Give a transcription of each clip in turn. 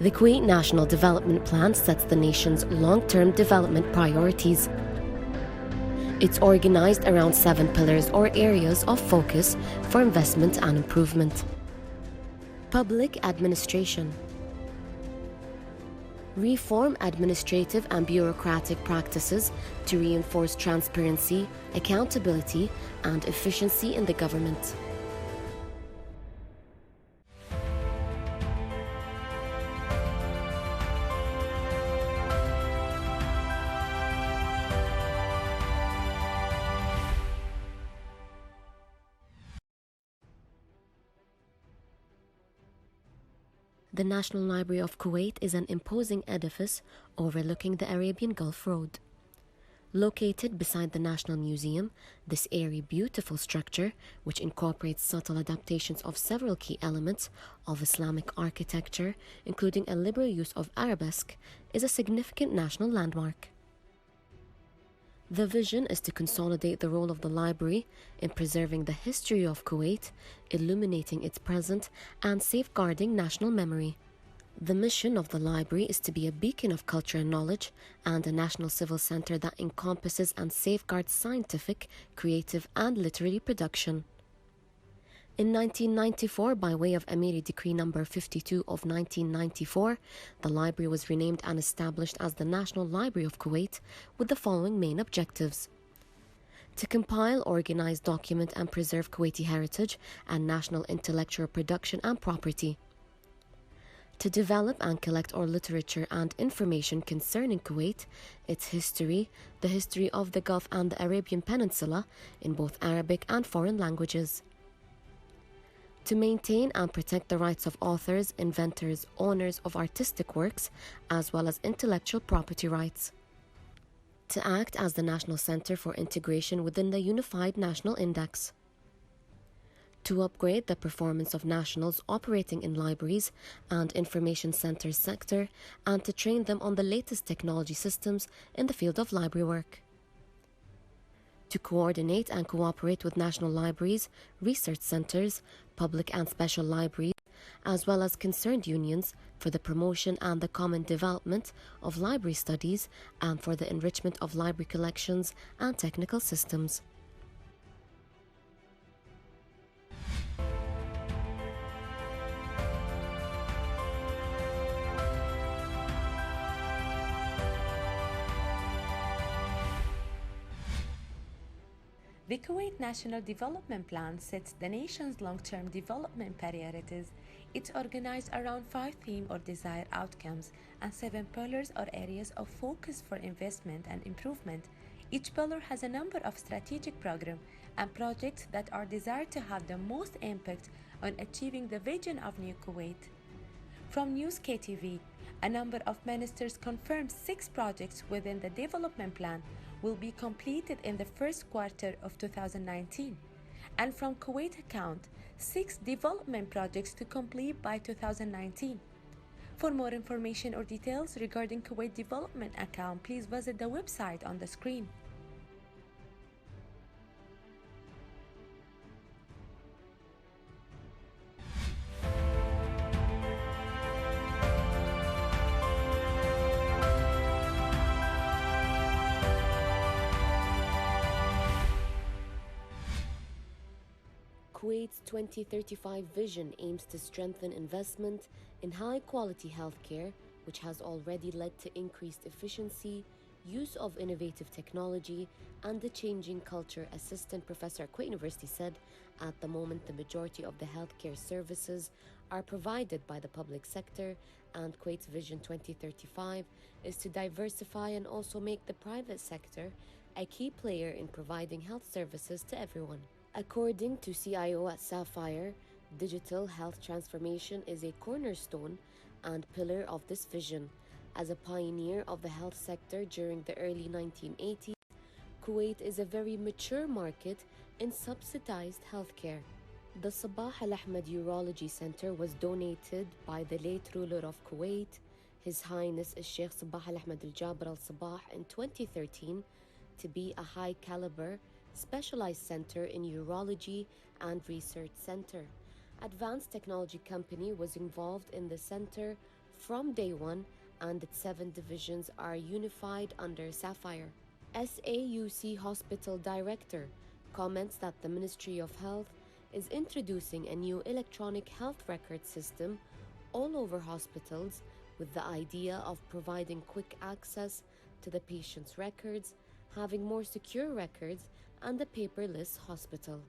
The Kuwait National Development Plan sets the nation's long-term development priorities. It's organized around 7 pillars or areas of focus for investment and improvement. Public administration. Reform administrative and bureaucratic practices to reinforce transparency, accountability, and efficiency in the government. The National Library of Kuwait is an imposing edifice overlooking the Arabian Gulf Road. Located beside the National Museum, this airy, beautiful structure, which incorporates subtle adaptations of several key elements of Islamic architecture, including a liberal use of arabesque, is a significant national landmark. The vision is to consolidate the role of the library in preserving the history of Kuwait, illuminating its present, and safeguarding national memory. The mission of the library is to be a beacon of culture and knowledge and a national civil center that encompasses and safeguards scientific, creative, and literary production. In 1994, by way of Amiri Decree No. 52 of 1994, the library was renamed and established as the National Library of Kuwait with the following main objectives: to compile, organize, document, and preserve Kuwaiti heritage and national intellectual production and property; to develop and collect all literature and information concerning Kuwait, its history, the history of the Gulf and the Arabian Peninsula in both Arabic and foreign languages; to maintain and protect the rights of authors, inventors, owners of artistic works, as well as intellectual property rights; to act as the National Center for Integration within the Unified National Index; to upgrade the performance of nationals operating in libraries and information centers sector, and to train them on the latest technology systems in the field of library work; to coordinate and cooperate with national libraries, research centers, public and special libraries, as well as concerned unions for the promotion and the common development of library studies and for the enrichment of library collections and technical systems. The Kuwait National Development Plan sets the nation's long-term development priorities. It's organized around 5 themes or desired outcomes and 7 pillars or areas of focus for investment and improvement. Each pillar has a number of strategic programs and projects that are desired to have the most impact on achieving the vision of New Kuwait. From News KTV, a number of ministers confirmed 6 projects within the development plan will be completed in the first quarter of 2019. And from Kuwait account, 6 development projects to complete by 2019. For more information or details regarding Kuwait development account, please visit the website on the screen. Kuwait's 2035 vision aims to strengthen investment in high-quality healthcare, which has already led to increased efficiency, use of innovative technology, and the changing culture. Assistant Professor at Kuwait University said, at the moment the majority of the healthcare services are provided by the public sector, and Kuwait's Vision 2035 is to diversify and also make the private sector a key player in providing health services to everyone. According to CIO at Sapphire, digital health transformation is a cornerstone and pillar of this vision. As a pioneer of the health sector during the early 1980s, Kuwait is a very mature market in subsidized healthcare. The Sabah Al Ahmed Urology Center was donated by the late ruler of Kuwait, His Highness Sheikh Sabah Al Ahmed Al Jaber Al Sabah, in 2013 to be a high caliber specialized center in urology and research center. Advanced Technology Company was involved in the center from day one, and its 7 divisions are unified under Sapphire. SAUC Hospital Director comments that the Ministry of Health is introducing a new electronic health record system all over hospitals with the idea of providing quick access to the patient's records, having more secure records, and a paperless hospital.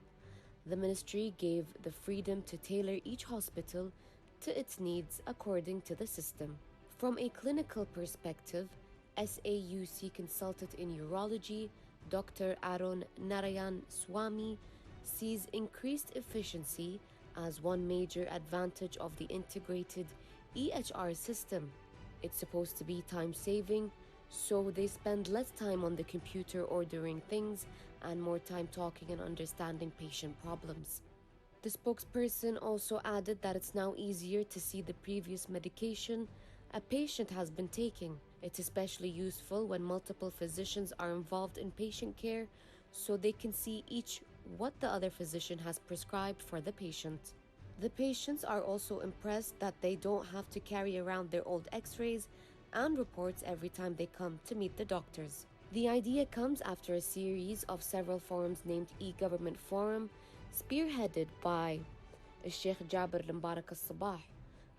The ministry gave the freedom to tailor each hospital to its needs according to the system. From a clinical perspective, SAUC consultant in urology, Dr. Arun Narayan Swamy, sees increased efficiency as one major advantage of the integrated EHR system. It's supposed to be time-saving, so they spend less time on the computer ordering things and more time talking and understanding patient problems. The spokesperson also added that it's now easier to see the previous medication a patient has been taking. It's especially useful when multiple physicians are involved in patient care, so they can see each what the other physician has prescribed for the patient. The patients are also impressed that they don't have to carry around their old x-rays and reports every time they come to meet the doctors. The idea comes after a series of several forums named e-Government Forum, spearheaded by Sheikh Jabir al-Mbarak al-Sabah.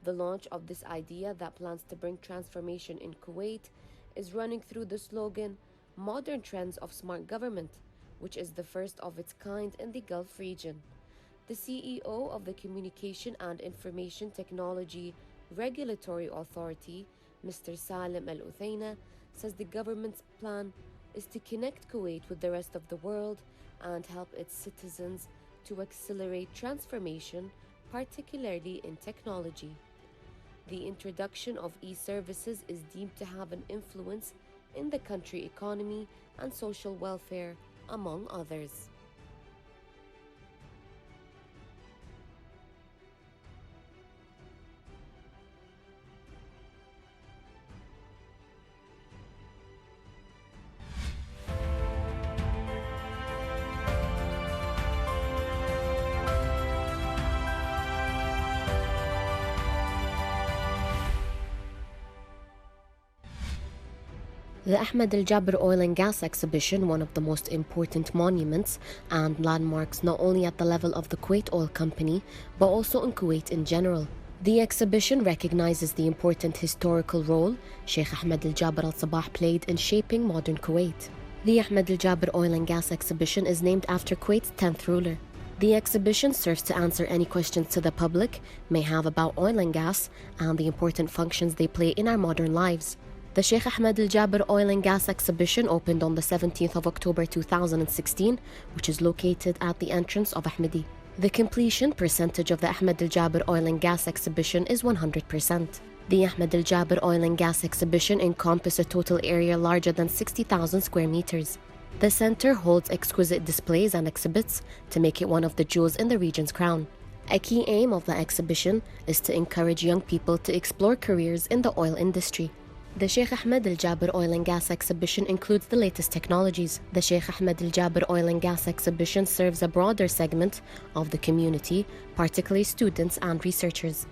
The launch of this idea that plans to bring transformation in Kuwait is running through the slogan, Modern Trends of Smart Government, which is the first of its kind in the Gulf region. The CEO of the Communication and Information Technology Regulatory Authority, Mr. Salim Al-Uthaina, says the government's plan is to connect Kuwait with the rest of the world and help its citizens to accelerate transformation, particularly in technology. The introduction of e-services is deemed to have an influence in the country economy and social welfare, among others. The Ahmed Al Jabr Oil and Gas Exhibition, one of the most important monuments and landmarks not only at the level of the Kuwait Oil Company, but also in Kuwait in general. The exhibition recognizes the important historical role Sheikh Ahmed Al Jabr Al Sabah played in shaping modern Kuwait. The Ahmed Al Jabr Oil and Gas Exhibition is named after Kuwait's 10th ruler. The exhibition serves to answer any questions to the public may have about oil and gas and the important functions they play in our modern lives. The Sheikh Ahmed Al Jabr Oil and Gas Exhibition opened on the 17th of October 2016, which is located at the entrance of Ahmedi. The completion percentage of the Ahmed Al Jabr Oil and Gas Exhibition is 100%. The Ahmed Al Jabr Oil and Gas Exhibition encompasses a total area larger than 60,000 square meters. The center holds exquisite displays and exhibits to make it one of the jewels in the region's crown. A key aim of the exhibition is to encourage young people to explore careers in the oil industry. The Sheikh Ahmed Al Jabr Oil and Gas Exhibition includes the latest technologies. The Sheikh Ahmed Al Jabr Oil and Gas Exhibition serves a broader segment of the community, particularly students and researchers.